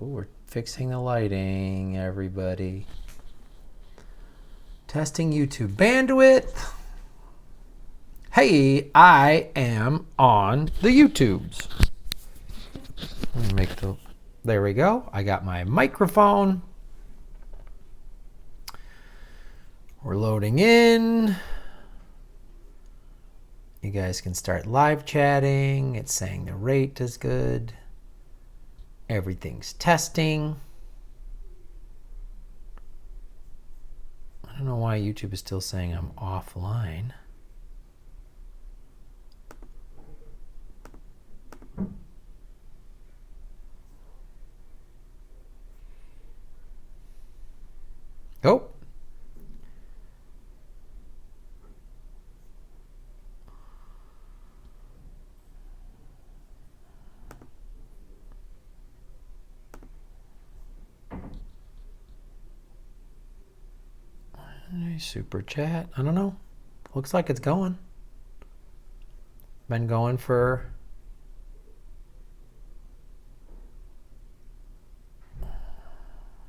Ooh, we're fixing the lighting, everybody. Testing YouTube bandwidth. Hey, I am on the YouTubes. Let me make the... There we go. I got my microphone. We're loading in. You guys can start live chatting. It's saying the rate is good. Everything's testing. I don't know why YouTube is still saying I'm offline. Oh. Super chat. I don't know. Looks like it's going. Been going for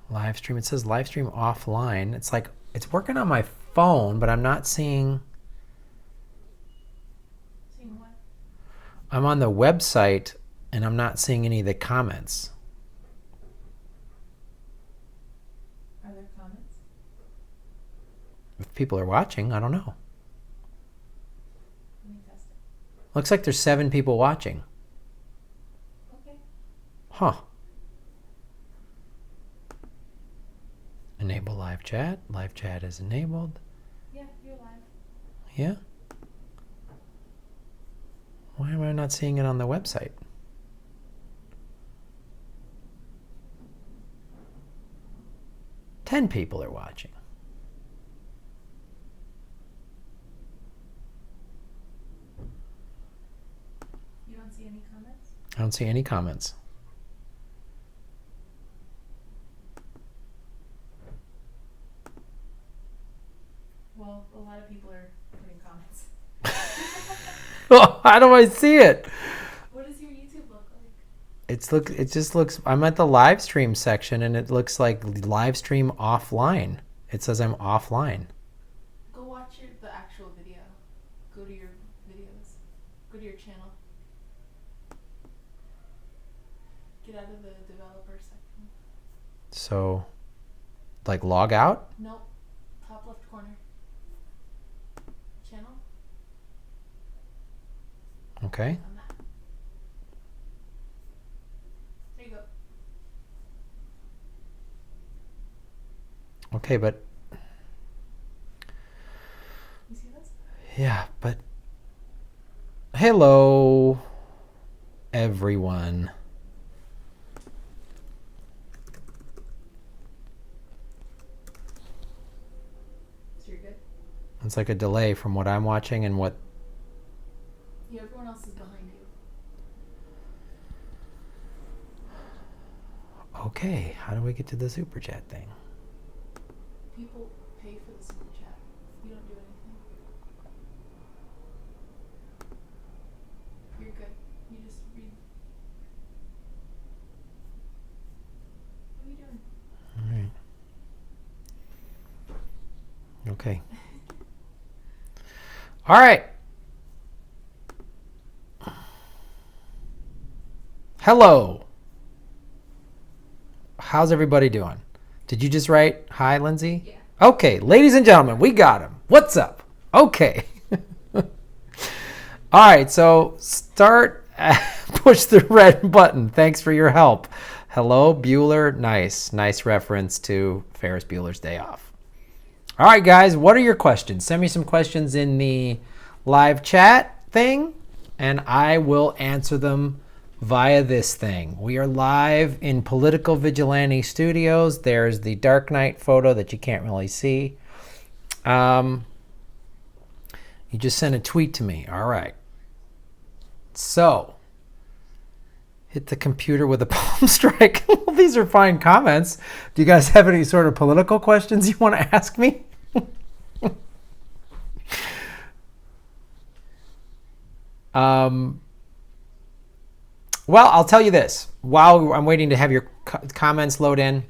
live stream. It says live stream offline. It's like it's working on my phone, but I'm not seeing. Seeing what? I'm on the website and I'm not seeing any of the comments. Are there comments? If people are watching, I don't know. Let me test it. Looks like there's 7 people watching. Okay. Huh. Enable live chat. Live chat is enabled. Yeah, you're live. Yeah? Why am I not seeing it on the website? Ten people are watching. You don't see any comments? I don't see any comments. Well, a lot of people are putting comments. Oh, how do I see it? What does your YouTube look like? It just looks, I'm at the live stream section and it looks like live stream offline. It says I'm offline. Go watch the actual video. Go to your videos. Go to your channel. Get out of the developer section. So, like log out? Nope. Top left corner. Channel. Okay. On that. There you go. Okay, but You see this? yeah, but hello, everyone. So you're good? It's like a delay from what I'm watching and what. Yeah, everyone else is behind you. Okay, how do we get to the super chat thing? People pay for the super chat. You don't do anything. You're good. You just read. What are you doing? All right. Okay. All right. Hello. How's everybody doing? Did you just write hi, Lindsay? Yeah. Okay, ladies and gentlemen, we got him. What's up? Okay. All right, so push the red button. Thanks for your help. Hello, Bueller. Nice reference to Ferris Bueller's Day Off. All right, guys, what are your questions? Send me some questions in the live chat thing, and I will answer them via this thing. We are live in Political Vigilante Studios. There's the Dark Knight photo that you can't really see. You just sent a tweet to me. All right. So, hit the computer with a palm strike. Well, these are fine comments. Do you guys have any sort of political questions you want to ask me? Well, I'll tell you this. While I'm waiting to have your comments load in.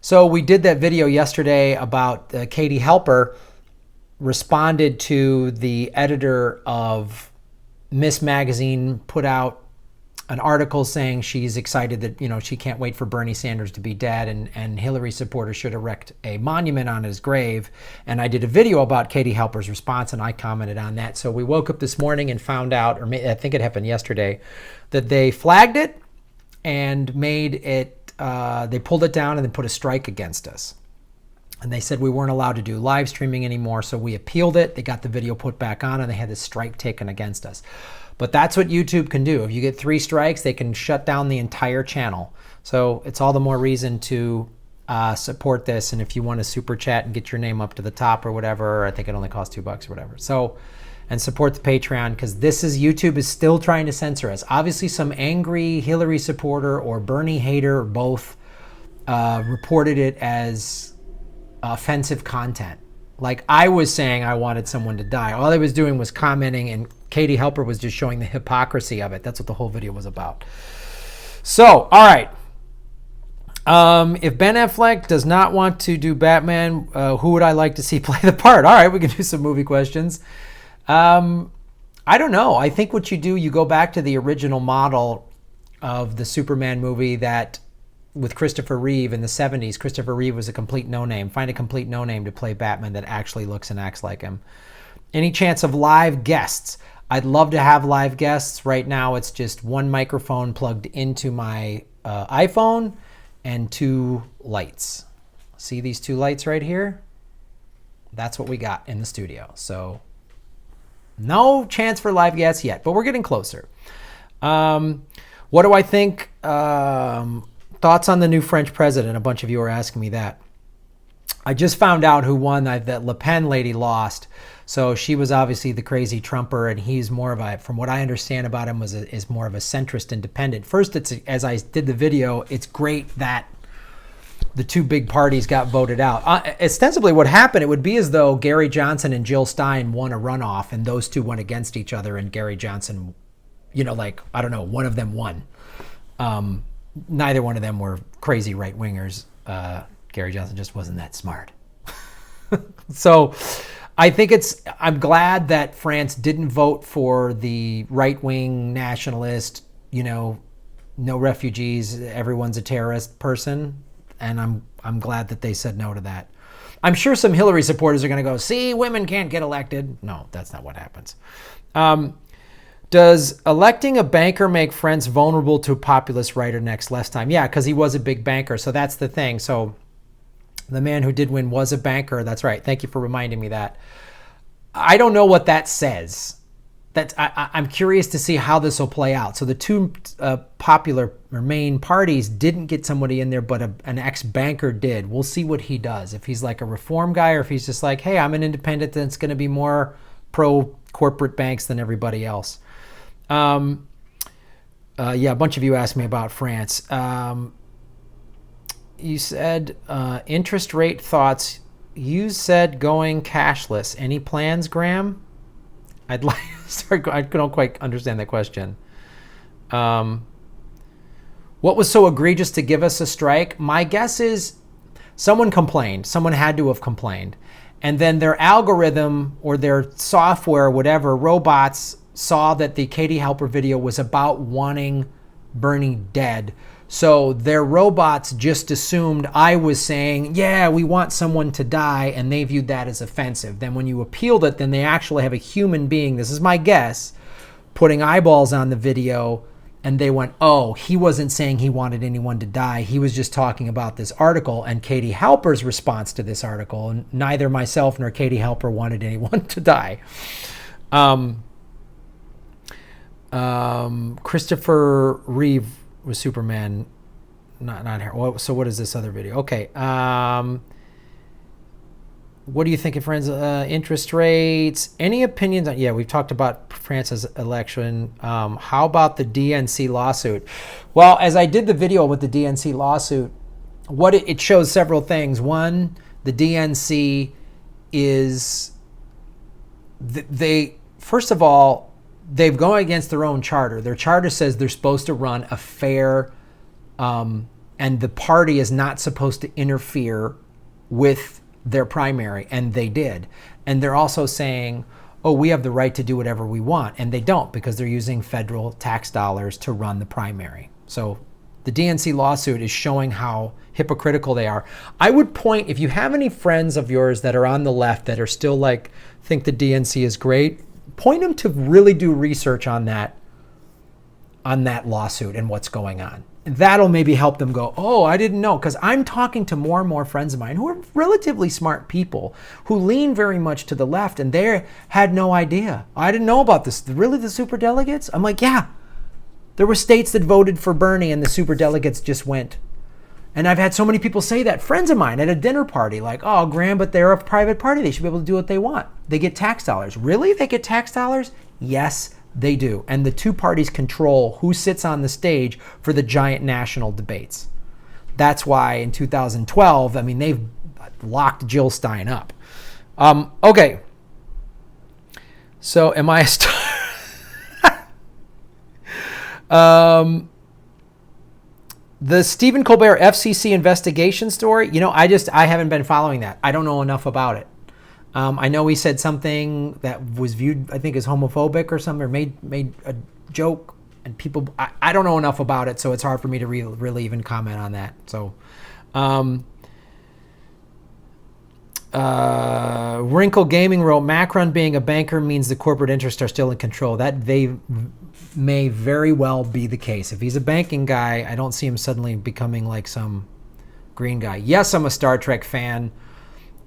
So we did that video yesterday about Katie Helper responded to the editor of Miss Magazine, put out an article saying she's excited that, she can't wait for Bernie Sanders to be dead and Hillary supporters should erect a monument on his grave. And I did a video about Katie Helper's response and I commented on that. So we woke up this morning and found out, or I think it happened yesterday, that they flagged it and made it, they pulled it down and then put a strike against us. And they said we weren't allowed to do live streaming anymore. So we appealed it. They got the video put back on and they had this strike taken against us. But that's what YouTube can do. If you get 3 strikes, they can shut down the entire channel. So it's all the more reason to support this. And if you want to super chat and get your name up to the top or whatever, I think it only costs $2 or whatever. So, and support the Patreon, because YouTube is still trying to censor us. Obviously, some angry Hillary supporter or Bernie hater or both reported it as offensive content. Like I was saying I wanted someone to die. All I was doing was commenting, and Katie Helper was just showing the hypocrisy of it. That's what the whole video was about. So, all right. If Ben Affleck does not want to do Batman, who would I like to see play the part? All right, we can do some movie questions. I don't know. I think what you do, you go back to the original model of the Superman movie that with Christopher Reeve in the 70s. Christopher Reeve was a complete no-name. Find a complete no-name to play Batman that actually looks and acts like him. Any chance of live guests? I'd love to have live guests. Right now it's just one microphone plugged into my iPhone and 2 lights. See these 2 lights right here? That's what we got in the studio. So no chance for live guests yet, but we're getting closer. What do I think? Thoughts on the new French president? A bunch of you are asking me that. I just found out who won. That Le Pen lady lost. So she was obviously the crazy Trumper, and he's more of a, from what I understand about him, is more of a centrist independent. First, as I did the video, it's great that the 2 big parties got voted out. Ostensibly what happened, it would be as though Gary Johnson and Jill Stein won a runoff, and those 2 went against each other, and Gary Johnson, I don't know, one of them won. Neither one of them were crazy right-wingers. Gary Johnson just wasn't that smart. So I think I'm glad that France didn't vote for the right-wing nationalist, no refugees, everyone's a terrorist person. And I'm glad that they said no to that. I'm sure some Hillary supporters are going to go, see, women can't get elected. No, that's not what happens. Does electing a banker make France vulnerable to a populist right or next less time? Yeah, because he was a big banker. So that's the thing. So the man who did win was a banker. That's right. Thank you for reminding me that. I don't know what that says. I'm curious to see how this will play out. So the 2 popular or main parties didn't get somebody in there, but an ex-banker did. We'll see what he does. If he's like a reform guy or if he's just like, hey, I'm an independent that's going to be more pro-corporate banks than everybody else. Yeah, a bunch of you asked me about France. You said interest rate thoughts. You said going cashless. Any plans, Graham? I'd like to start. I don't quite understand that question. What was so egregious to give us a strike? My guess is someone complained. Someone had to have complained. And then their algorithm or their software, whatever, robots saw that the Katie Helper video was about wanting Bernie dead. So their robots just assumed I was saying, yeah, we want someone to die, and they viewed that as offensive. Then when you appealed it, then they actually have a human being, this is my guess, putting eyeballs on the video, and they went, oh, he wasn't saying he wanted anyone to die. He was just talking about this article and Katie Helper's response to this article. And neither myself nor Katie Helper wanted anyone to die. Christopher Reeve was Superman, not her. So what is this other video? Okay. What do you think of Franz interest rates? Any opinions on? Yeah, we've talked about France's election. How about the DNC lawsuit? Well, as I did the video with the DNC lawsuit, what it shows several things. One, the DNC is they first of all, they've gone against their own charter. Their charter says they're supposed to run a fair, and the party is not supposed to interfere with their primary, and they did. And they're also saying, oh, we have the right to do whatever we want, and they don't, because they're using federal tax dollars to run the primary. So the DNC lawsuit is showing how hypocritical they are. I would point, if you have any friends of yours that are on the left that are still like, think the DNC is great, point them to really do research on that lawsuit and what's going on. That'll maybe help them go, oh, I didn't know. Because I'm talking to more and more friends of mine who are relatively smart people who lean very much to the left, and they had no idea. I didn't know about this. Really, the superdelegates? I'm like, yeah. There were states that voted for Bernie and the superdelegates just went. And I've had so many people say that. Friends of mine at a dinner party, like, oh, Graham, but they're a private party. They should be able to do what they want. They get tax dollars. Really? They get tax dollars? Yes, they do. And the two parties control who sits on the stage for the giant national debates. That's why in 2012, I mean, they've locked Jill Stein up. Okay. So am I a star? The Stephen Colbert FCC investigation story, I haven't been following that. I don't know enough about it. I know he said something that was viewed, I think, as homophobic or something, or made a joke, and people, I don't know enough about it, so it's hard for me to really even comment on that. So, Wrinkle Gaming wrote, Macron being a banker means the corporate interests are still in control. That they may very well be the case. If he's a banking guy, I don't see him suddenly becoming like some green guy. Yes, I'm a Star Trek fan,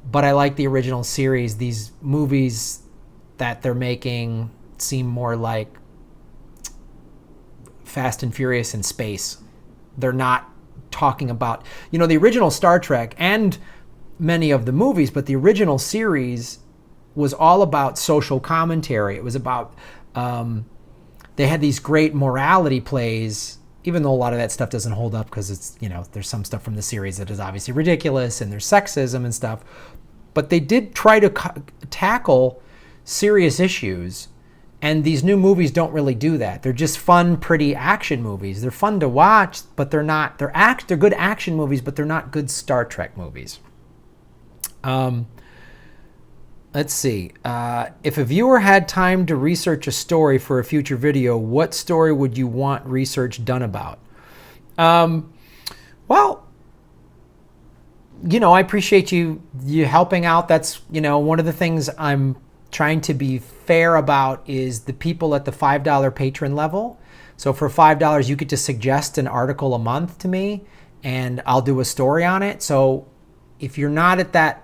but I like the original series. These movies that they're making seem more like Fast and Furious in space. They're not talking about, the original Star Trek and many of the movies, but the original series was all about social commentary. It was about, they had these great morality plays, even though a lot of that stuff doesn't hold up because it's, there's some stuff from the series that is obviously ridiculous and there's sexism and stuff. But they did try to tackle serious issues, and these new movies don't really do that. They're just fun, pretty action movies. They're fun to watch, but they're not. They're good action movies, but they're not good Star Trek movies. Let's see. If a viewer had time to research a story for a future video, what story would you want research done about? Well, I appreciate you helping out. That's, one of the things I'm trying to be fair about is the people at the $5 patron level. So for $5, you get to suggest an article a month to me, and I'll do a story on it. So if you're not at that,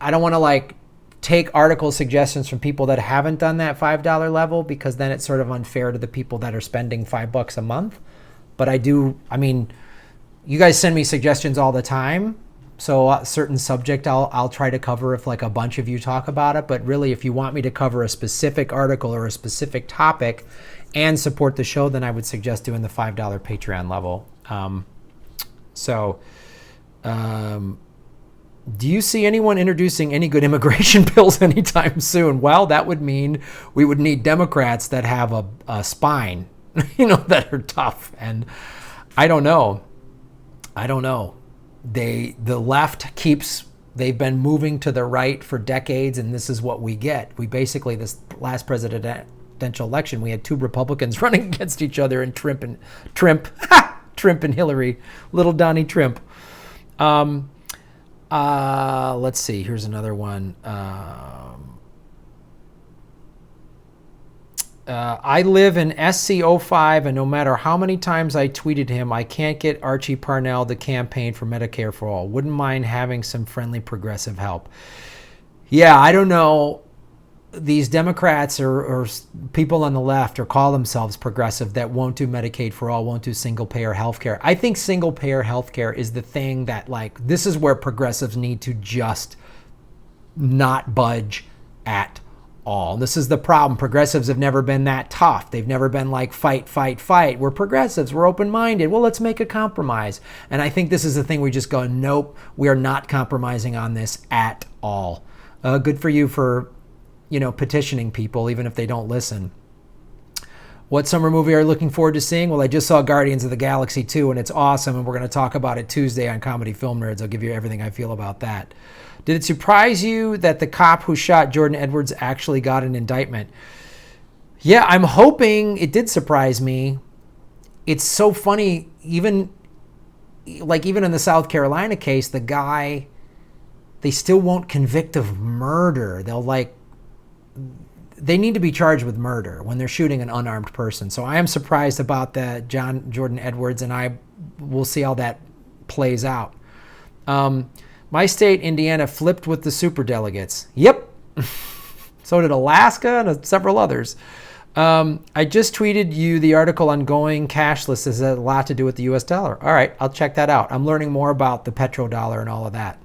I don't want to take article suggestions from people that haven't done that $5 level, because then it's sort of unfair to the people that are spending $5 a month. But you guys send me suggestions all the time. So a certain subject I'll try to cover if a bunch of you talk about it. But really, if you want me to cover a specific article or a specific topic and support the show, then I would suggest doing the $5 Patreon level. Do you see anyone introducing any good immigration bills anytime soon? Well, that would mean we would need Democrats that have a spine, that are tough. And I don't know. The left they've been moving to the right for decades, and this is what we get. We basically, this last presidential election, we had two Republicans running against each other, and Trump and Hillary, little Donnie Trump. Let's see. Here's another one. I live in SC05, and no matter how many times I tweeted him, I can't get Archie Parnell to campaign for Medicare for All. Wouldn't mind having some friendly progressive help. Yeah, I don't know. These Democrats or people on the left or call themselves progressive that won't do Medicaid for all, won't do single-payer healthcare. I think single-payer healthcare is the thing that, this is where progressives need to just not budge at all. This is the problem. Progressives have never been that tough. They've never been fight, fight, fight. We're progressives. We're open-minded. Well, let's make a compromise. And I think this is the thing we just go, nope, we are not compromising on this at all. Good for you for petitioning people, even if they don't listen. What summer movie are you looking forward to seeing? Well, I just saw Guardians of the Galaxy 2, and it's awesome, and we're going to talk about it Tuesday on Comedy Film Nerds. I'll give you everything I feel about that. Did it surprise you that the cop who shot Jordan Edwards actually got an indictment? Yeah, I'm hoping it did surprise me. It's so funny, even in the South Carolina case, the guy, they still won't convict of murder. They need to be charged with murder when they're shooting an unarmed person. So I am surprised about that, Jordan Edwards, and we'll see how that plays out. My state, Indiana, flipped with the superdelegates. Yep. So did Alaska and several others. I just tweeted you the article on going cashless. Has a lot to do with the U.S. dollar. All right, I'll check that out. I'm learning more about the petrodollar and all of that.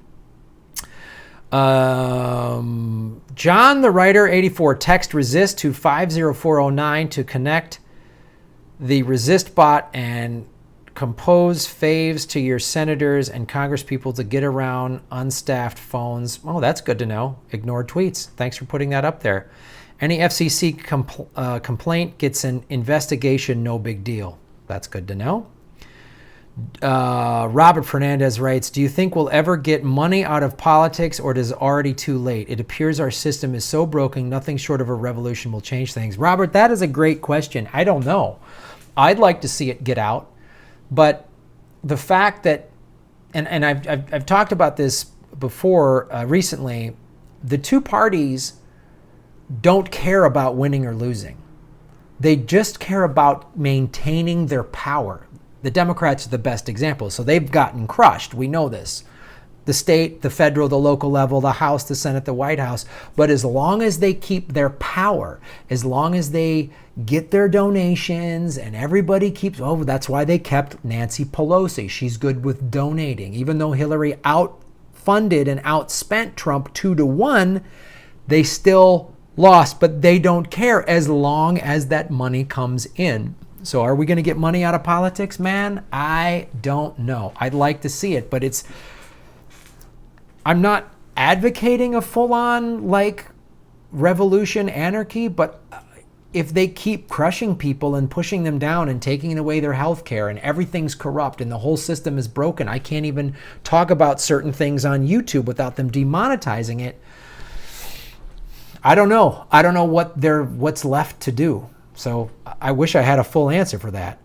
John the Writer 84, text resist to 50409 to connect the resist bot and compose faves to your senators and congresspeople to get around unstaffed phones. Oh, that's good to know. Ignored tweets. Thanks for putting that up there. Any FCC complaint gets an investigation, no big deal. That's good to know. Robert Fernandez writes, do you think we'll ever get money out of politics, or is it already too late? It appears our system is so broken, nothing short of a revolution will change things. Robert, that is a great question. I don't know. I'd like to see it get out. But the fact that, and I've talked about this before recently, the two parties don't care about winning or losing. They just care about maintaining their power. The Democrats are the best example. So they've gotten crushed. We know this. The state, the federal, the local level, the House, the Senate, the White House. But as long as they keep their power, as long as they get their donations and everybody keeps, that's why they kept Nancy Pelosi. She's good with donating. Even though Hillary outfunded and outspent Trump 2-1, they still lost. But they don't care as long as that money comes in. So are we going to get money out of politics, man? I don't know. I'd like to see it, but I'm not advocating a full-on revolution, anarchy, but if they keep crushing people and pushing them down and taking away their health care and everything's corrupt and the whole system is broken, I can't even talk about certain things on YouTube without them demonetizing it. I don't know. I don't know what's left to do. So I wish I had a full answer for that.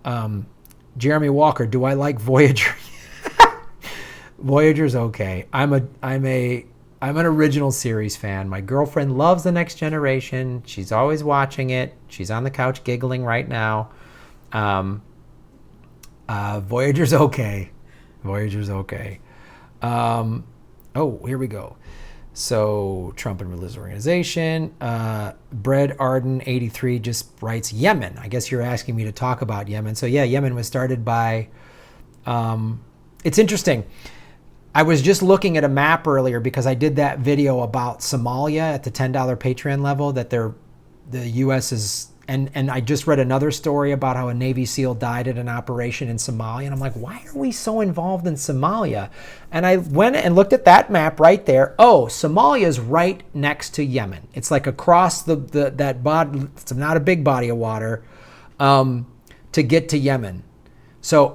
Jeremy Walker, do I like Voyager? Voyager's okay. I'm an original series fan. My girlfriend loves The Next Generation. She's always watching it. She's on the couch giggling right now. Voyager's okay. Voyager's okay. Here we go. So Trump and religious organization. Bread Arden 83 just writes Yemen. I guess you're asking me to talk about Yemen. So yeah, Yemen was started by. It's interesting. I was just looking at a map earlier because I did that video about Somalia at the $10 Patreon level that the U.S. is. And I just read another story about how a Navy SEAL died at an operation in Somalia. And I'm like, why are we so involved in Somalia? And I went and looked at that map right there. Oh, Somalia is right next to Yemen. It's like across that body. It's not a big body of water to get to Yemen. So,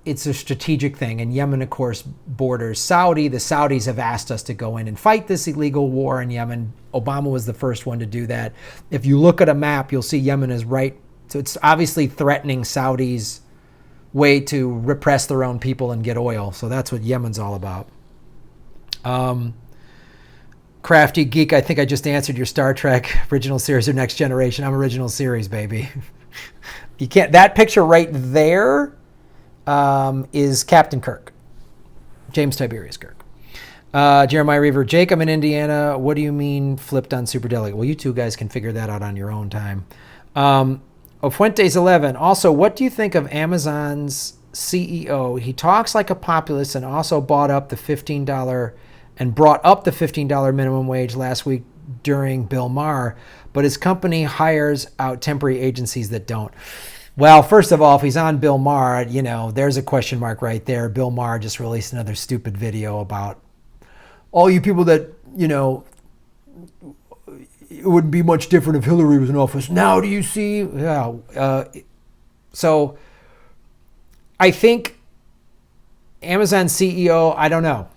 it's a strategic thing. And Yemen, of course, borders Saudi. The Saudis have asked us to go in and fight this illegal war in Yemen. Obama was the first one to do that. If you look at a map, you'll see Yemen is right. So it's obviously threatening Saudi's way to repress their own people and get oil. So that's what Yemen's all about. Crafty Geek, I think I just answered your Star Trek original series or Next Generation. I'm original series, baby. You can't. That picture right there is Captain Kirk, James Tiberius Kirk. Jeremiah Reaver, Jake, I'm in Indiana. What do you mean flipped on Superdelegate? Well, you two guys can figure that out on your own time. Ofuentes 11. Also, what do you think of Amazon's CEO? He talks like a populist and also brought up the $15 minimum wage last week during Bill Maher, but his company hires out temporary agencies that don't. Well, first of all, if he's on Bill Maher, there's a question mark right there. Bill Maher just released another stupid video about all you people that, it wouldn't be much different if Hillary was in office. Now do you see? Yeah. So I think Amazon CEO, I don't know.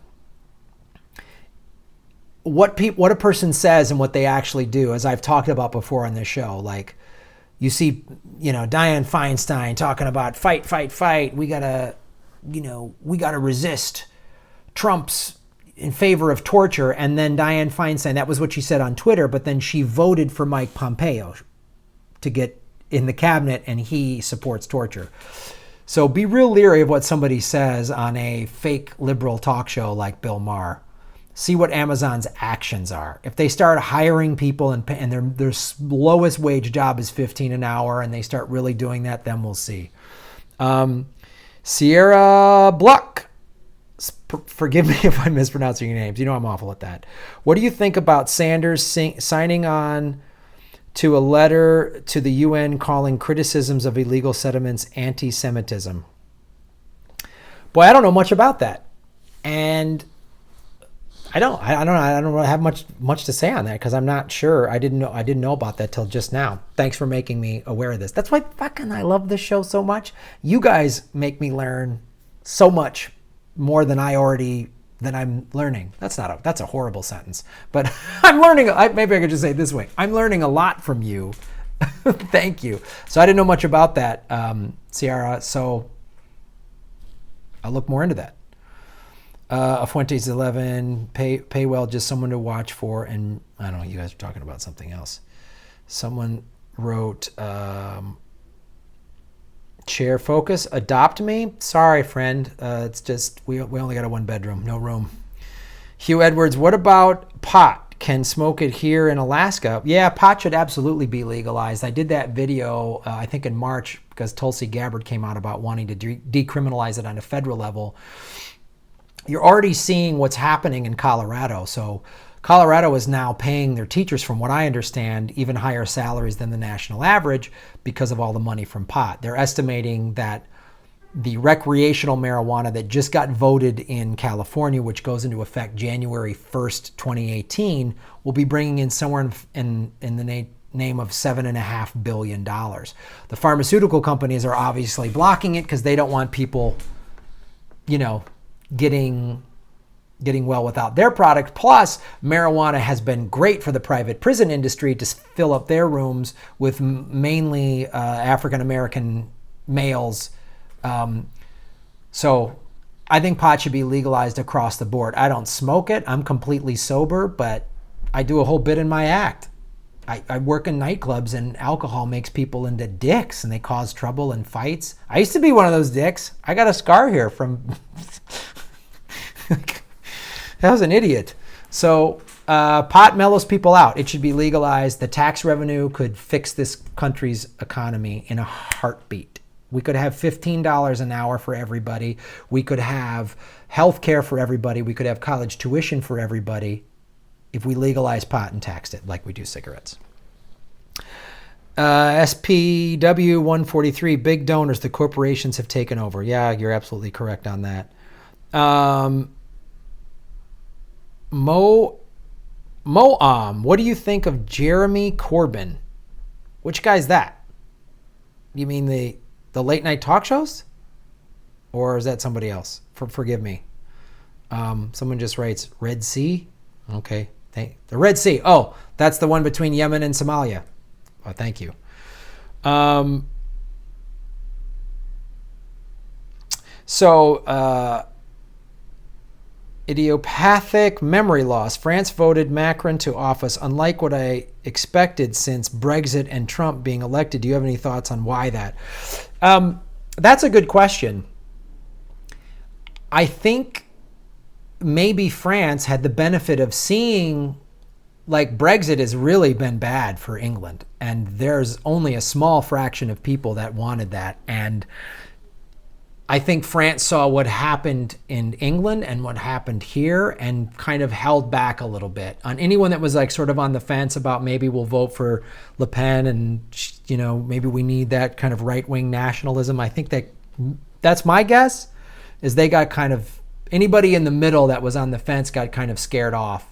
What a person says and what they actually do, as I've talked about before on this show, like you see, Dianne Feinstein talking about fight. We gotta resist Trump's in favor of torture. And then Dianne Feinstein, that was what she said on Twitter, but then she voted for Mike Pompeo to get in the cabinet, and he supports torture. So be real leery of what somebody says on a fake liberal talk show like Bill Maher. See what Amazon's actions are. If they start hiring people and their lowest wage job is $15 an hour and they start really doing that, then we'll see. Sierra Bluck. Forgive me if I'm mispronouncing your names. I'm awful at that. What do you think about Sanders signing on to a letter to the UN calling criticisms of illegal settlements anti-Semitism? Boy, I don't know much about that. And I don't really have much to say on that because I'm not sure. I didn't know about that till just now. Thanks for making me aware of this. That's why fucking I love this show so much. You guys make me learn so much more than I'm learning. That's a horrible sentence, but I'm learning. Maybe I could just say it this way. I'm learning a lot from you. Thank you. So I didn't know much about that, Ciara. So I'll look more into that. Fuentes 11, pay well, just someone to watch for. And I don't know, you guys are talking about something else. Someone wrote, chair focus, adopt me. Sorry, friend. It's just, we only got a 1-bedroom, no room. Hugh Edwards, what about pot? Can smoke it here in Alaska? Yeah, pot should absolutely be legalized. I did that video, I think in March, because Tulsi Gabbard came out about wanting to decriminalize it on a federal level. You're already seeing what's happening in Colorado. So Colorado is now paying their teachers, from what I understand, even higher salaries than the national average because of all the money from pot. They're estimating that the recreational marijuana that just got voted in California, which goes into effect January 1st, 2018, will be bringing in somewhere in the name of $7.5 billion. The pharmaceutical companies are obviously blocking it because they don't want people, getting well without their product. Plus, marijuana has been great for the private prison industry to fill up their rooms with mainly African-American males. So I think pot should be legalized across the board. I don't smoke it. I'm completely sober, but I do a whole bit in my act. I work in nightclubs, and alcohol makes people into dicks, and they cause trouble and fights. I used to be one of those dicks. I got a scar here from... That was an idiot. So pot mellows people out. It should be legalized. The tax revenue could fix this country's economy in a heartbeat. We could have $15 an hour for everybody. We could have health care for everybody. We could have college tuition for everybody if we legalize pot and taxed it like we do cigarettes. SPW 143, big donors. The corporations have taken over. Yeah, you're absolutely correct on that. Moam, what do you think of Jeremy Corbyn? Which guy's that? You mean the late night talk shows? Or is that somebody else? Forgive me. Someone just writes Red Sea. Okay. The Red Sea. Oh, that's the one between Yemen and Somalia. Oh, thank you. Idiopathic memory loss. France voted Macron to office, unlike what I expected since Brexit and Trump being elected. Do you have any thoughts on why that? That's a good question. I think maybe France had the benefit of seeing, like, Brexit has really been bad for England, and there's only a small fraction of people that wanted that. And I think France saw what happened in England and what happened here and kind of held back a little bit on anyone that was like sort of on the fence about maybe we'll vote for Le Pen and, maybe we need that kind of right-wing nationalism. I think that's my guess, is they got kind of, anybody in the middle that was on the fence got kind of scared off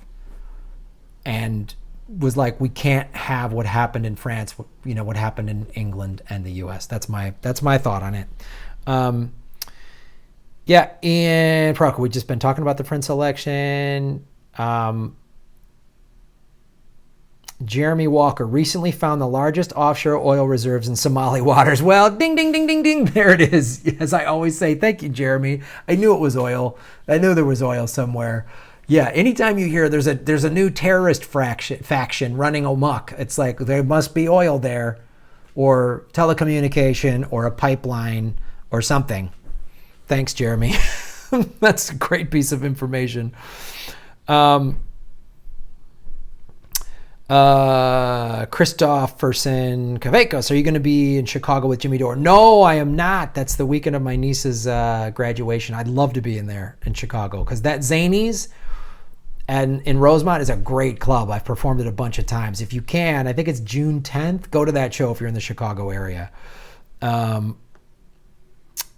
and was like, we can't have what happened in France, what happened in England and the U.S. That's my thought on it. Yeah, in Prague, we've just been talking about the Prince election. Jeremy Walker recently found the largest offshore oil reserves in Somali waters. Well, ding, ding, ding, ding, ding. There it is. As I always say, thank you, Jeremy. I knew it was oil. I knew there was oil somewhere. Yeah, anytime you hear there's a new terrorist faction running amok, it's like there must be oil there, or telecommunication, or a pipeline, or something. Thanks, Jeremy. That's a great piece of information. Christopherson Kavekos, are you going to be in Chicago with Jimmy Dore? No, I am not. That's the weekend of my niece's graduation. I'd love to be in Chicago, because that Zanies and in Rosemont is a great club. I've performed it a bunch of times. If you can, I think it's June 10th, go to that show if you're in the Chicago area.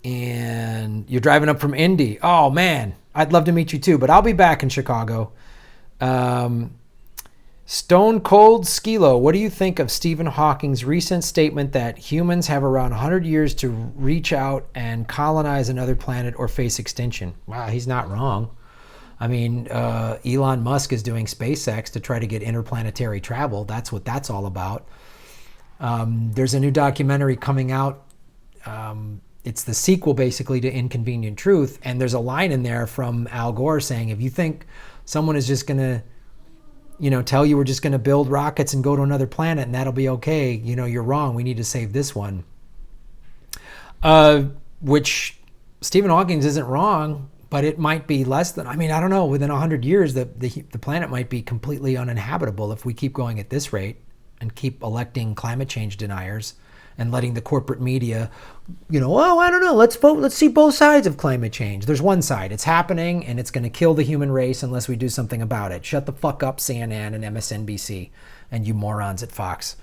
And you're driving up from Indy. Oh man, I'd love to meet you too, but I'll be back in Chicago. Stone Cold Skilo, what do you think of Stephen Hawking's recent statement that humans have around 100 years to reach out and colonize another planet or face extinction? Wow, he's not wrong. I mean, Elon Musk is doing SpaceX to try to get interplanetary travel. That's what that's all about. There's a new documentary coming out. It's the sequel basically to Inconvenient Truth. And there's a line in there from Al Gore saying, if you think someone is just going to, tell you we're just going to build rockets and go to another planet and that'll be okay, you're wrong. We need to save this one. Which Stephen Hawking isn't wrong, but it might be less than, I don't know, within 100 years, the planet might be completely uninhabitable if we keep going at this rate and keep electing climate change deniers and letting the corporate media, I don't know, let's vote, let's see both sides of climate change. There's one side, it's happening and it's going to kill the human race unless we do something about it. Shut the fuck up, CNN and MSNBC and you morons at Fox.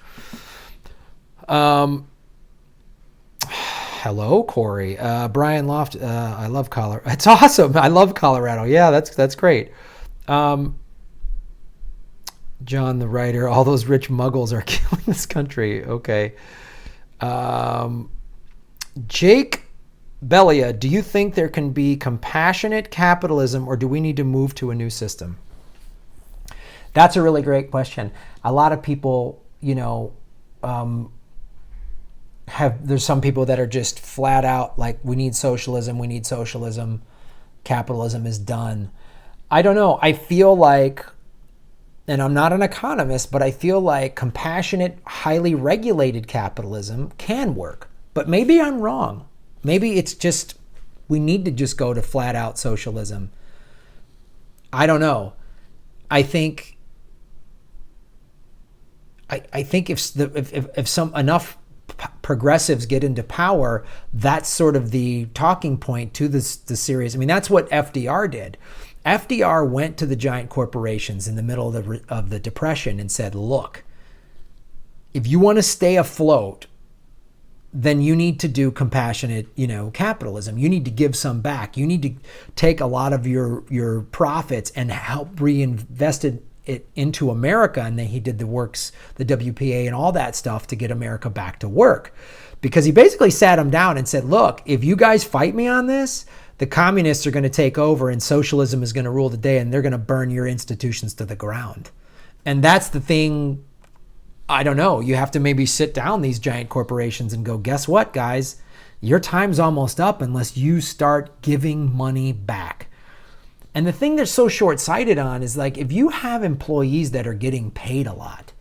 Hello, Corey. Brian Loft, I love Colorado. It's awesome. I love Colorado. Yeah, that's great. John, the writer, all those rich muggles are killing this country. Okay. Jake Belia, do you think there can be compassionate capitalism or do we need to move to a new system? That's a really great question. A lot of people, there's some people that are just flat out like, we need socialism, capitalism is done. I don't know. I feel like, and I'm not an economist, but I feel like compassionate, highly regulated capitalism can work. But maybe I'm wrong. Maybe it's just, we need to just go to flat out socialism. I don't know. I think if some enough progressives get into power, that's sort of the talking point to the series. That's what FDR did. FDR went to the giant corporations in the middle of the Depression and said, look, if you want to stay afloat, then you need to do compassionate, capitalism. You need to give some back. You need to take a lot of your profits and help reinvest it into America. And then he did the works, the WPA and all that stuff to get America back to work. Because he basically sat them down and said, look, if you guys fight me on this, the communists are going to take over and socialism is going to rule the day and they're going to burn your institutions to the ground. And that's the thing. I don't know. You have to maybe sit down these giant corporations and go, guess what, guys? Your time's almost up unless you start giving money back. And the thing they're so short-sighted on is like, if you have employees that are getting paid a lot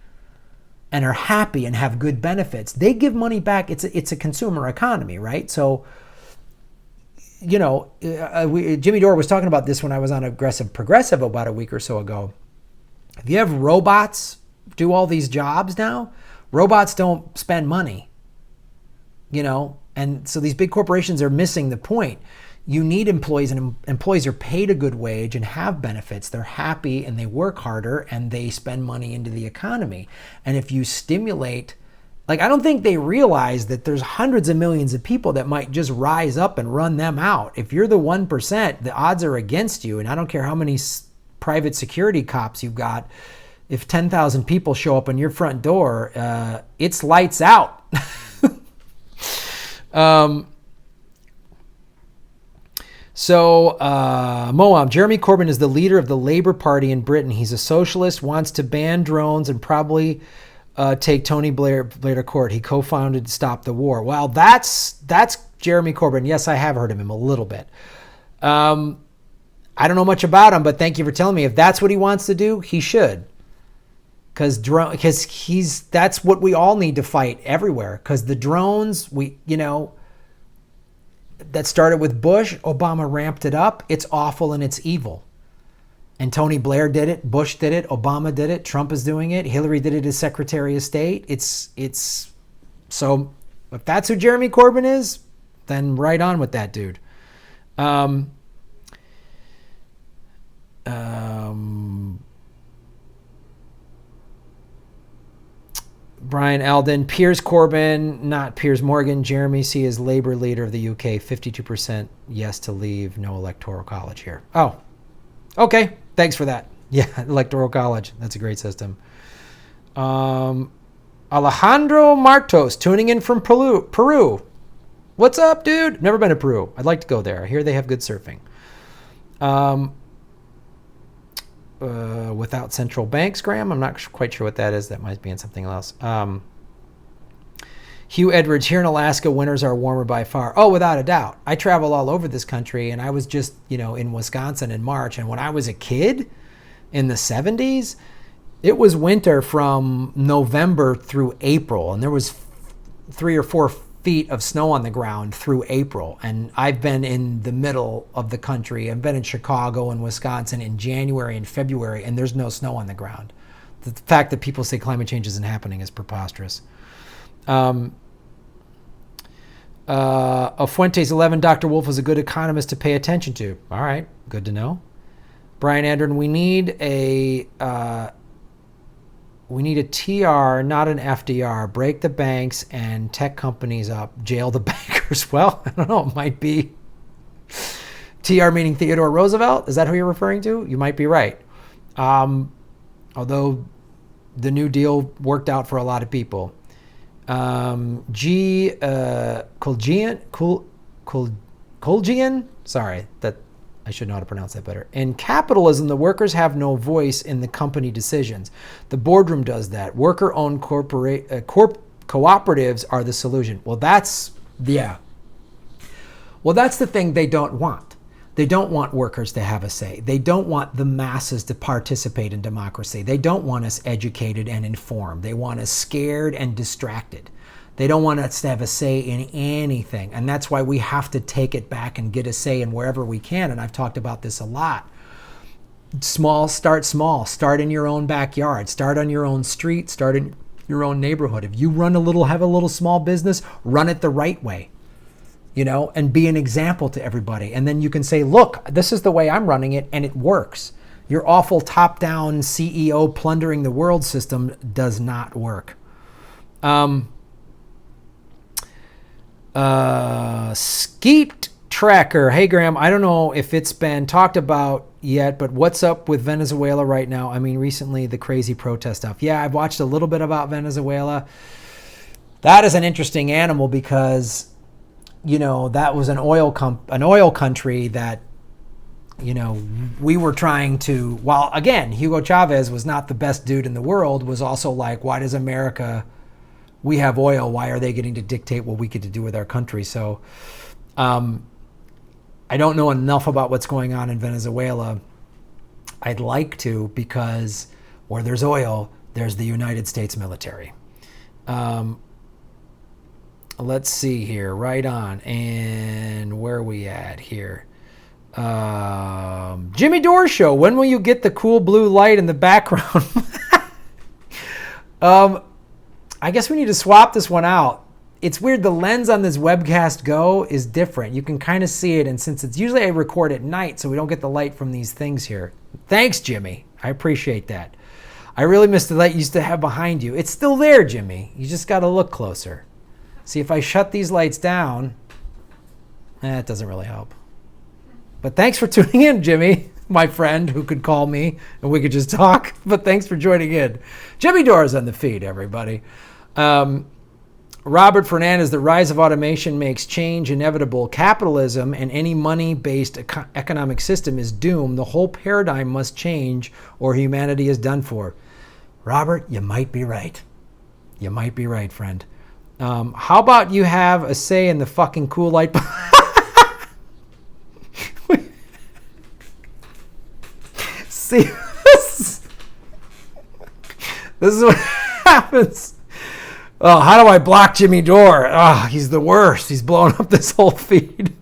and are happy and have good benefits, they give money back. It's a consumer economy, right? So, Jimmy Dore was talking about this when I was on Aggressive Progressive about a week or so ago. If you have robots do all these jobs now, robots don't spend money, and so these big corporations are missing the point. You need employees, and employees are paid a good wage and have benefits. They're happy and they work harder and they spend money into the economy. And if you stimulate, I don't think they realize that there's hundreds of millions of people that might just rise up and run them out. If you're the 1%, the odds are against you. And I don't care how many private security cops you've got, if 10,000 people show up on your front door, it's lights out. Moab, Jeremy Corbyn is the leader of the Labour Party in Britain. He's a socialist, wants to ban drones and probably take Tony Blair to court. He co-founded Stop the War. Well, that's Jeremy Corbyn. Yes, I have heard of him a little bit. I don't know much about him, but thank you for telling me. If that's what he wants to do, he should. Because that's what we all need to fight everywhere. Because the drones, that started with Bush, Obama ramped it up. It's awful and it's evil. And Tony Blair did it, Bush did it, Obama did it, Trump is doing it, Hillary did it as Secretary of State. It's so if that's who Jeremy Corbyn is, then right on with that dude. Brian Alden, Piers Corbyn, not Piers Morgan. Jeremy C. is Labour leader of the UK. 52% yes to leave. No electoral college here. Oh, okay. Thanks for that. Yeah, electoral college. That's a great system. Alejandro Martos, tuning in from Peru. What's up, dude? Never been to Peru. I'd like to go there. I hear they have good surfing. Without central banks, Graham. I'm not quite sure what that is. That might be in something else. Hugh Edwards, here in Alaska, winters are warmer by far. Oh, without a doubt. I travel all over this country, and I was just, in Wisconsin in March. And when I was a kid in the 70s, it was winter from November through April. And there was 3 or 4 feet of snow on the ground through April. And I've been in the middle of the country. I've been in Chicago and Wisconsin in January and February, and there's no snow on the ground. The fact that people say climate change isn't happening is preposterous. Fuentes 11, Dr. Wolf is a good economist to pay attention to. All right, good to know. Brian Andron, we need a TR, not an FDR. Break the banks and tech companies up. Jail the bankers. Well, I don't know. It might be TR meaning Theodore Roosevelt. Is that who you're referring to? You might be right. Although the New Deal worked out for a lot of people. Colgian? Sorry, that I should know how to pronounce that better. In capitalism, the workers have no voice in the company decisions. The boardroom does that. Worker-owned cooperatives are the solution. Well, that's the thing they don't want. They don't want workers to have a say. They don't want the masses to participate in democracy. They don't want us educated and informed. They want us scared and distracted. They don't want us to have a say in anything. And that's why we have to take it back and get a say in wherever we can. And I've talked about this a lot. Small. Start in your own backyard. Start on your own street. Start in your own neighborhood. If you have a little small business, run it the right way. And be an example to everybody. And then you can say, look, this is the way I'm running it, and it works. Your awful top-down CEO plundering the world system does not work. Skeet Tracker. Hey, Graham, I don't know if it's been talked about yet, but what's up with Venezuela right now? I mean, recently, the crazy protest stuff. Yeah, I've watched a little bit about Venezuela. That is an interesting animal because that was an oil country that, we were trying to, while again, Hugo Chavez was not the best dude in the world, was also like, why does America, we have oil, why are they getting to dictate what we get to do with our country? So I don't know enough about what's going on in Venezuela. I'd like to, because where there's oil, there's the United States military. Let's see here, right on. And where are we at here? Jimmy Dore Show. When will you get the cool blue light in the background? I guess we need to swap this one out. It's weird. The lens on this Webcast Go is different. You can kind of see it. And since it's usually I record at night, so we don't get the light from these things here. Thanks, Jimmy. I appreciate that. I really miss the light you used to have behind you. It's still there, Jimmy. You just got to look closer. See, if I shut these lights down, it doesn't really help. But thanks for tuning in, Jimmy. my friend who could call me and we could just talk. But thanks for joining in. Jimmy Dore is on the feed, everybody. Robert Fernandez, the rise of automation makes change inevitable. Capitalism and any money-based economic system is doomed. The whole paradigm must change or humanity is done for. Robert, you might be right. You might be right, friend. How about you have a say in the fucking cool light? See, this is what happens. Oh, how do I block Jimmy Dore? Oh, he's the worst. He's blowing up this whole feed.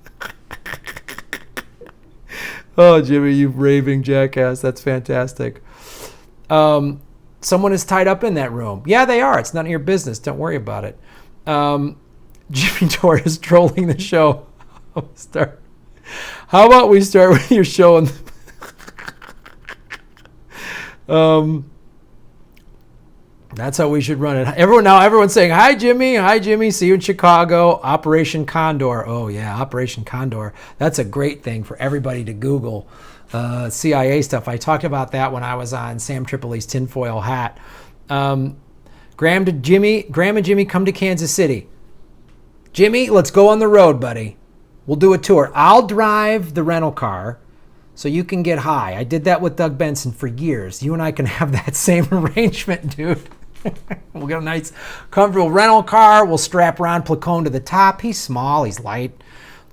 Oh, Jimmy, you raving jackass. That's fantastic. Someone is tied up in that room. Yeah, they are. It's none of your business. Don't worry about it. Jimmy Dore is trolling the show. How about we start with your show? That's how we should run it. Everyone's saying, hi, Jimmy. Hi, Jimmy. See you in Chicago. Operation Condor. Oh, yeah, Operation Condor. That's a great thing for everybody to Google. CIA stuff. I talked about that when I was on Sam Tripoli's tinfoil hat. Graham and Jimmy come to Kansas City. Jimmy, let's go on the road, buddy. We'll do a tour. I'll drive the rental car so you can get high. I did that with Doug Benson for years. You and I can have that same arrangement, dude. We'll get a nice, comfortable rental car. We'll strap Ron Placone to the top. He's small. He's light.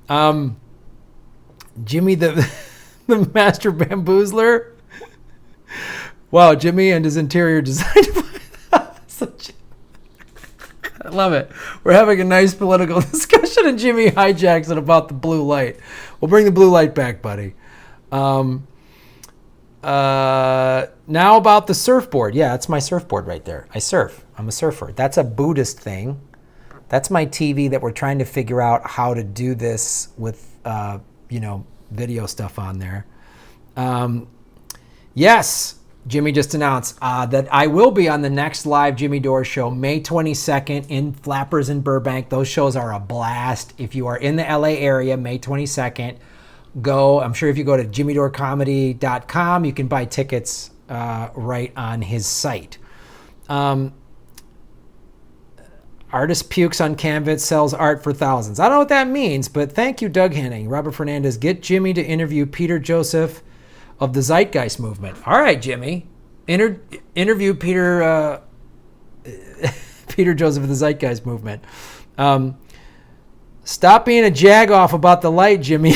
Jimmy, the master bamboozler. Wow, Jimmy and his interior design. I love it. We're having a nice political discussion, and Jimmy hijacks it about the blue light. We'll bring the blue light back, buddy. Now about the surfboard. Yeah, that's my surfboard right there. I surf. I'm a surfer. That's a Buddhist thing. That's my TV that we're trying to figure out how to do this with, video stuff on there. Yes, Jimmy just announced that I will be on the next live Jimmy Dore show, May 22nd in Flappers in Burbank. Those shows are a blast. If you are in the LA area, May 22nd, go. I'm sure if you go to jimmydorcomedy.com, you can buy tickets right on his site. Artist pukes on canvas, sells art for thousands. I don't know what that means, but thank you, Doug Henning. Robert Fernandez, get Jimmy to interview Peter Joseph of the Zeitgeist movement. All right, Jimmy. Interview Peter Peter Joseph of the Zeitgeist movement. Stop being a jagoff about the light, Jimmy.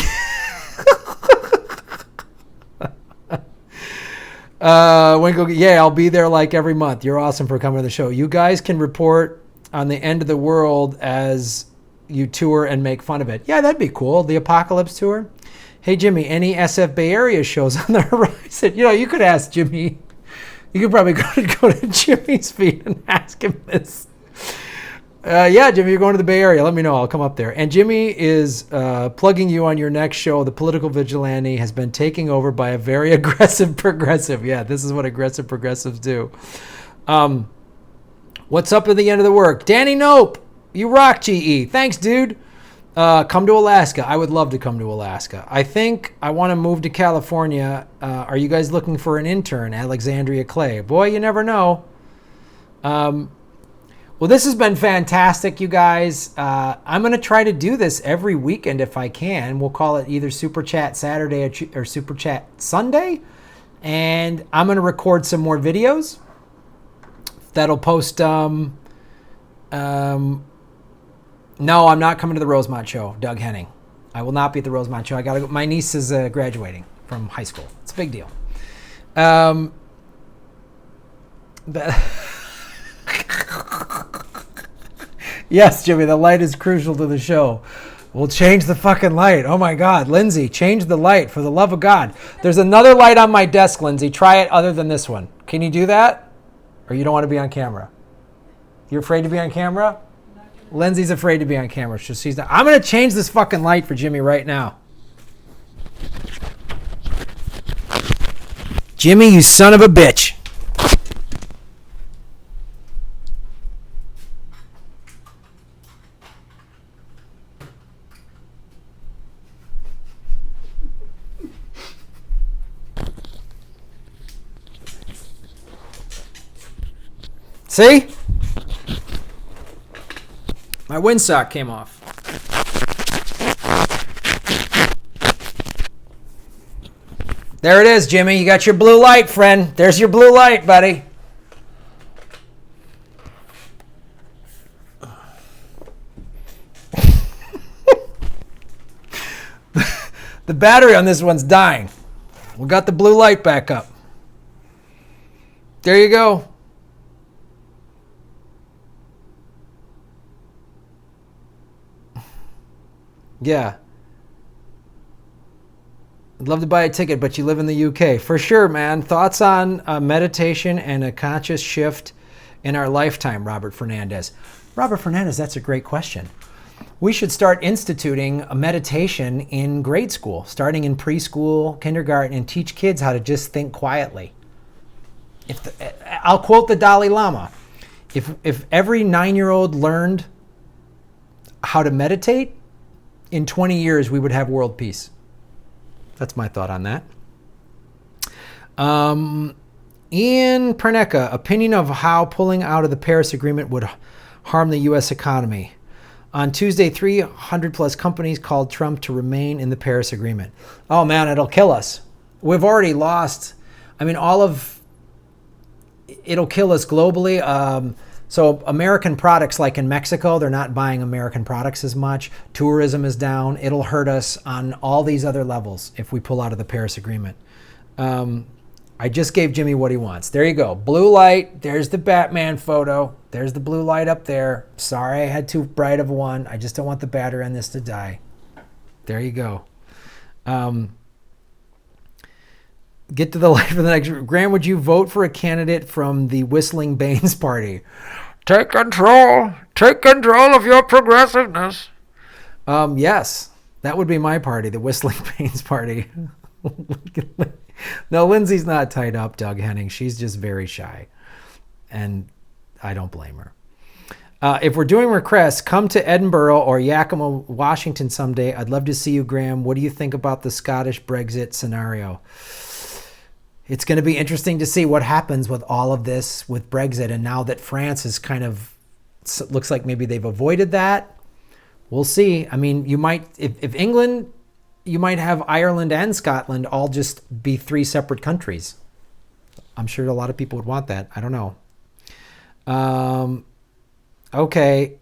Yeah, I'll be there like every month. You're awesome for coming to the show. You guys can report on the end of the world as you tour and make fun of it. Yeah, that'd be cool. The Apocalypse Tour. Hey, Jimmy, any SF Bay Area shows on the horizon? You could ask Jimmy. You could probably go to Jimmy's feed and ask him this. Yeah, Jimmy, you're going to the Bay Area. Let me know. I'll come up there. And Jimmy is plugging you on your next show. The Political Vigilante has been taken over by a very aggressive progressive. Yeah, this is what aggressive progressives do. What's up at the end of the work? Danny Nope, you rock, GE. Thanks, dude. Come to Alaska. I would love to come to Alaska. I think I want to move to California. Are you guys looking for an intern? Alexandria Clay. Boy, you never know. Well, this has been fantastic, you guys. I'm going to try to do this every weekend if I can. We'll call it either Super Chat Saturday or Super Chat Sunday. And I'm going to record some more videos that'll post. No, I'm not coming to the Rosemont show, Doug Henning. I will not be at the Rosemont show. I gotta go. My niece is graduating from high school. It's a big deal. Yes, Jimmy, the light is crucial to the show. We'll change the fucking light. Oh my God, Lindsay, change the light for the love of God. There's another light on my desk, Lindsay. Try it other than this one. Can you do that? Or you don't want to be on camera? You're afraid to be on camera? Lindsay's afraid to be on camera. She's not. I'm going to change this fucking light for Jimmy right now. Jimmy, you son of a bitch. See? My windsock came off. There it is, Jimmy. You got your blue light, friend. There's your blue light, buddy. The battery on this one's dying. We got the blue light back up. There you go. Yeah. I'd love to buy a ticket, but you live in the UK. For sure, man. Thoughts on meditation and a conscious shift in our lifetime, Robert Fernandez? Robert Fernandez, that's a great question. We should start instituting a meditation in grade school, starting in preschool, kindergarten, and teach kids how to just think quietly. I'll quote the Dalai Lama. If every 9-year-old learned how to meditate, in 20 years we would have world peace. That's my thought on that. Ian Pernecka, opinion of how pulling out of the Paris Agreement would harm the U.S. economy. On Tuesday, 300 plus companies called Trump to remain in the Paris Agreement. Oh man, it'll kill us. We've already lost. It'll kill us globally. So American products, like in Mexico, they're not buying American products as much. Tourism is down. It'll hurt us on all these other levels if we pull out of the Paris Agreement. I just gave Jimmy what he wants. There you go. Blue light. There's the Batman photo. There's the blue light up there. Sorry I had too bright of one. I just don't want the battery on this to die. There you go. Get to the light for the next. Graham, would you vote for a candidate from the Whistling Baines party? Take control. Take control of your progressiveness. Yes, that would be my party, the Whistling Baines party. No, Lindsay's not tied up, Doug Henning. She's just very shy. And I don't blame her. If we're doing requests, come to Edinburgh or Yakima, Washington someday. I'd love to see you, Graham. What do you think about the Scottish Brexit scenario? It's going to be interesting to see what happens with all of this with Brexit. And now that France is kind of, looks like maybe they've avoided that. We'll see. I mean, you might, if England, you might have Ireland and Scotland all just be 3 separate countries. I'm sure a lot of people would want that. I don't know. Okay.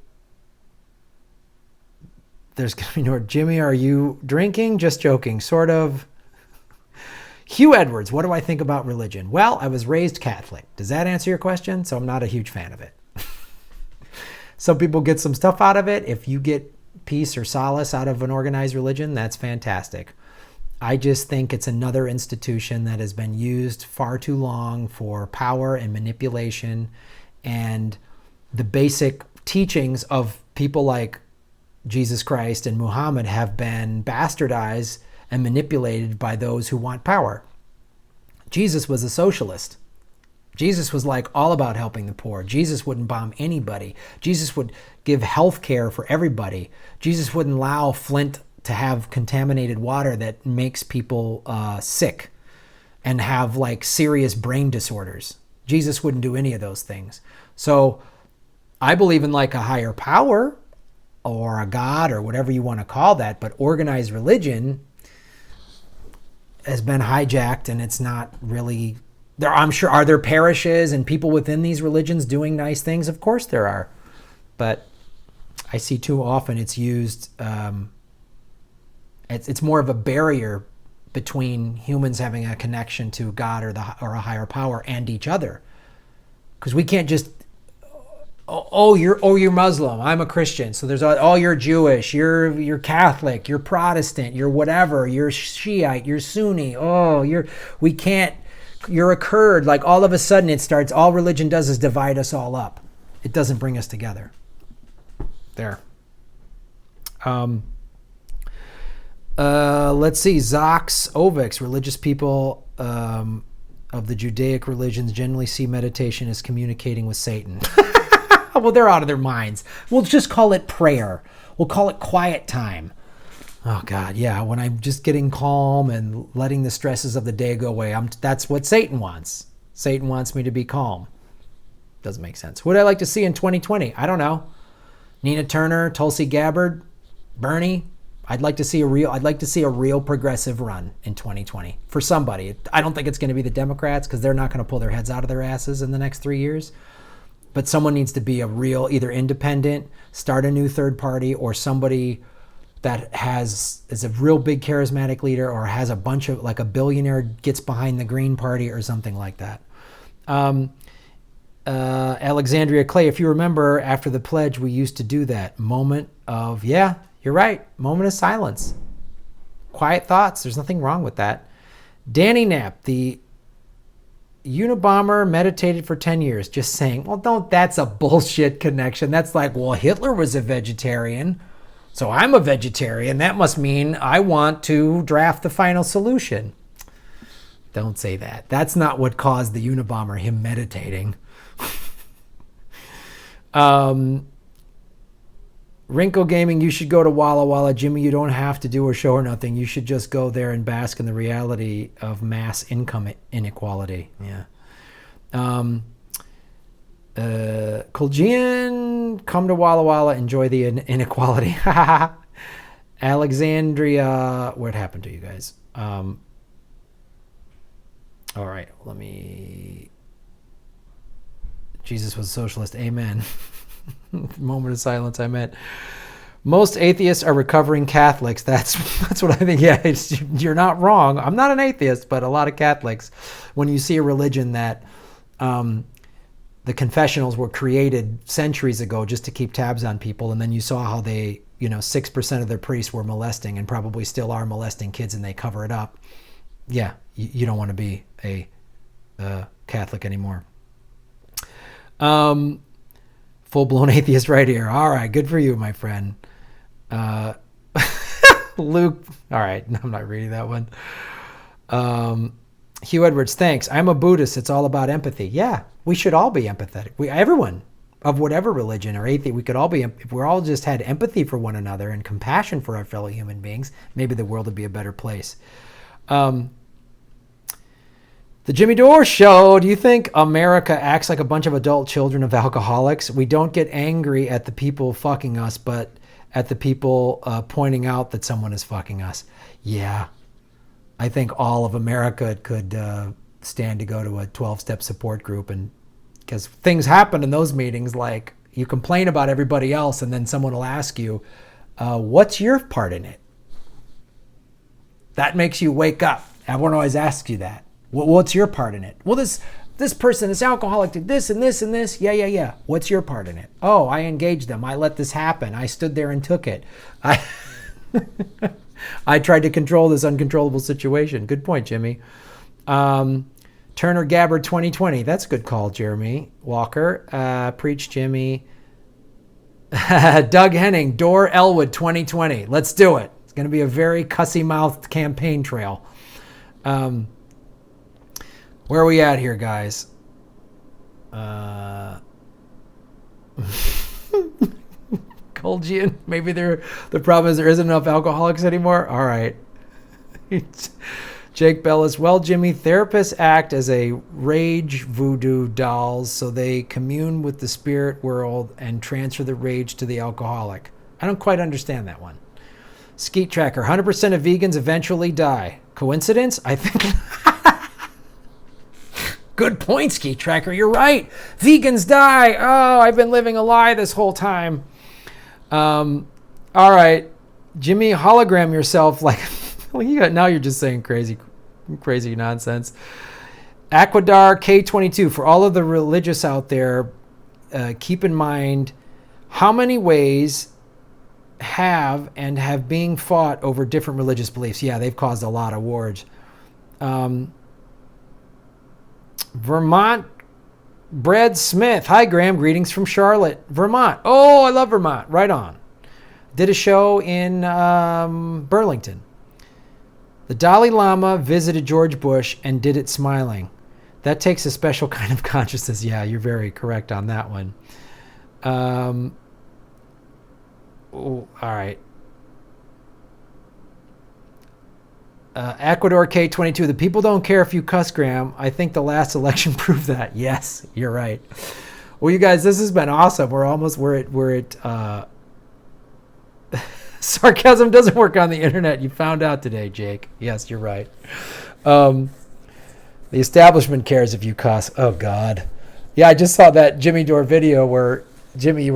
There's going to be no, Jimmy, are you drinking? Just joking. Sort of. Hugh Edwards, what do I think about religion? Well, I was raised Catholic. Does that answer your question? So I'm not a huge fan of it. Some people get some stuff out of it. If you get peace or solace out of an organized religion, that's fantastic. I just think it's another institution that has been used far too long for power and manipulation, and the basic teachings of people like Jesus Christ and Muhammad have been bastardized and manipulated by those who want power. Jesus was a socialist. Jesus was like all about helping the poor. Jesus wouldn't bomb anybody. Jesus would give health care for everybody. Jesus wouldn't allow Flint to have contaminated water that makes people sick and have like serious brain disorders. Jesus wouldn't do any of those things. So I believe in like a higher power or a God or whatever you want to call that, but organized religion has been hijacked, and it's not really there. I'm sure, are there parishes and people within these religions doing nice things? Of course there are, but I see too often it's used. It's more of a barrier between humans having a connection to God or a higher power and each other, because we can't just you're Muslim, I'm a Christian, so there's you're Jewish, you're Catholic, you're Protestant, you're whatever, you're Shiite, you're Sunni, you're a Kurd. Like all of a sudden it starts, all religion does is divide us all up. It doesn't bring us together. There. Let's see, Zox Ovix, religious people of the Judaic religions generally see meditation as communicating with Satan. Well, they're out of their minds. We'll just call it prayer. We'll call it quiet time. Oh, God, yeah. When I'm just getting calm and letting the stresses of the day go away, that's what Satan wants. Satan wants me to be calm. Doesn't make sense. Who would I like to see in 2020? I don't know. Nina Turner, Tulsi Gabbard, Bernie. I'd like to see a real progressive run in 2020 for somebody. I don't think it's going to be the Democrats because they're not going to pull their heads out of their asses in the next 3 years. But someone needs to be a real either independent, start a new third party, or somebody that is a real big charismatic leader or has a bunch of, like a billionaire gets behind the Green Party or something like that. Alexandria Clay, if you remember, after the pledge, we used to do that moment of, yeah, you're right, moment of silence. Quiet thoughts, there's nothing wrong with that. Danny Knapp, the Unabomber meditated for 10 years, just saying, well, that's a bullshit connection. That's like, well, Hitler was a vegetarian, so I'm a vegetarian. That must mean I want to draft the final solution. Don't say that. That's not what caused the Unabomber, him meditating. Rinko Gaming, you should go to Walla Walla. Jimmy, you don't have to do a show or nothing. You should just go there and bask in the reality of mass income inequality. Yeah. Colgian, come to Walla Walla. Enjoy the inequality. Alexandria, what happened to you guys? All right, Jesus was a socialist. Amen. Moment of silence. I meant most atheists are recovering Catholics. That's what I think. Yeah, you're not wrong. I'm not an atheist, but a lot of Catholics, when you see a religion that the confessionals were created centuries ago just to keep tabs on people, and then you saw how they, 6% of their priests were molesting and probably still are molesting kids, and they cover it up. Yeah, you don't want to be a Catholic anymore. Full-blown atheist right here. All right, good for you, my friend. Luke, all right, I'm not reading that one. Hugh Edwards, thanks. I'm a Buddhist. It's all about empathy. Yeah, we should all be empathetic. Everyone of whatever religion or atheist, we could all be, if we all just had empathy for one another and compassion for our fellow human beings, maybe the world would be a better place. The Jimmy Dore Show. Do you think America acts like a bunch of adult children of alcoholics? We don't get angry at the people fucking us, but at the people pointing out that someone is fucking us. Yeah. I think all of America could stand to go to a 12-step support group, and because things happen in those meetings, like you complain about everybody else and then someone will ask you, what's your part in it? That makes you wake up. Everyone always asks you that. What's your part in it? Well, this person, this alcoholic did this and this and this. Yeah. What's your part in it? Oh, I engaged them. I let this happen. I stood there and took it. I tried to control this uncontrollable situation. Good point, Jimmy. Turner Gabbard 2020. That's a good call, Jeremy Walker. Preach, Jimmy. Doug Henning, Dore Elwood 2020. Let's do it. It's going to be a very cussy-mouthed campaign trail. Where are we at here, guys? Colgian, maybe the problem is there isn't enough alcoholics anymore. All right. Jake Bellis, well, Jimmy, therapists act as a rage voodoo dolls, so they commune with the spirit world and transfer the rage to the alcoholic. I don't quite understand that one. Skeet Tracker, 100% of vegans eventually die. Coincidence? I think... Good point, Skeet Tracker. You're right. Vegans die. Oh, I've been living a lie this whole time. All right. Jimmy, hologram yourself like... now you're just saying crazy nonsense. Aquadar K22. For all of the religious out there, keep in mind how many ways have being fought over different religious beliefs. Yeah, they've caused a lot of wars. Vermont Brad Smith. Hi, Graham. Greetings from Charlotte, Vermont. Oh, I love Vermont. Right on. Did a show in Burlington. The Dalai Lama visited George Bush and did it smiling. That takes a special kind of consciousness. Yeah, you're very correct on that one. All right. Ecuador K22. The people don't care if you cuss, Graham. I think the last election proved that. Yes, you're right. Well, you guys, this has been awesome. We're at sarcasm doesn't work on the internet. You found out today, Jake. Yes, you're right. The establishment cares if you cuss. Oh God. Yeah, I just saw that Jimmy Dore video where Jimmy, you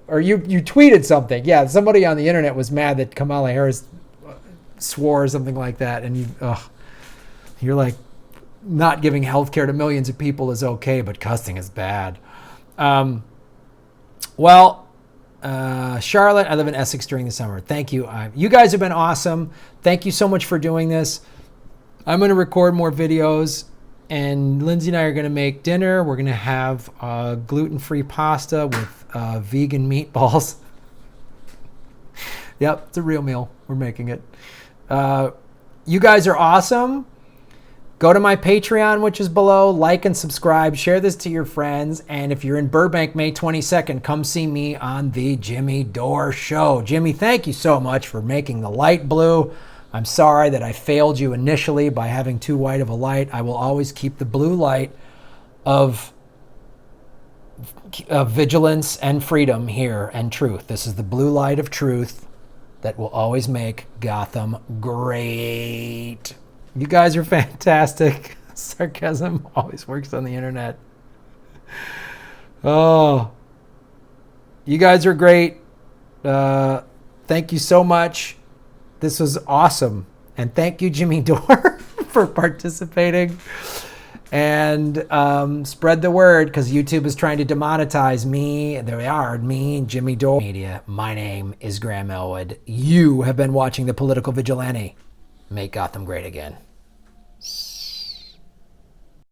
tweeted something. Yeah, somebody on the internet was mad that Kamala Harris swore or something like that, and you're like, not giving health care to millions of people is okay, but cussing is bad. Charlotte, I live in Essex during the summer. Thank you. You guys have been awesome. Thank you so much for doing this. I'm going to record more videos, and Lindsay and I are going to make dinner. We're going to have gluten-free pasta with vegan meatballs. Yep, it's a real meal. We're making it. You guys are awesome. Go to my Patreon, which is below. Like and subscribe. Share this to your friends. And if you're in Burbank, May 22nd, come see me on the Jimmy Dore Show. Jimmy, thank you so much for making the light blue. I'm sorry that I failed you initially by having too white of a light. I will always keep the blue light of vigilance and freedom here and truth. This is the blue light of truth that will always make Gotham great. You guys are fantastic. Sarcasm always works on the internet. Oh, you guys are great. Thank you so much. This was awesome. And thank you, Jimmy Dore, for participating. And spread the word, because YouTube is trying to demonetize me. There they are, me and Jimmy Dore Media. My name is Graham Elwood. You have been watching The Political Vigilante. Make Gotham great again.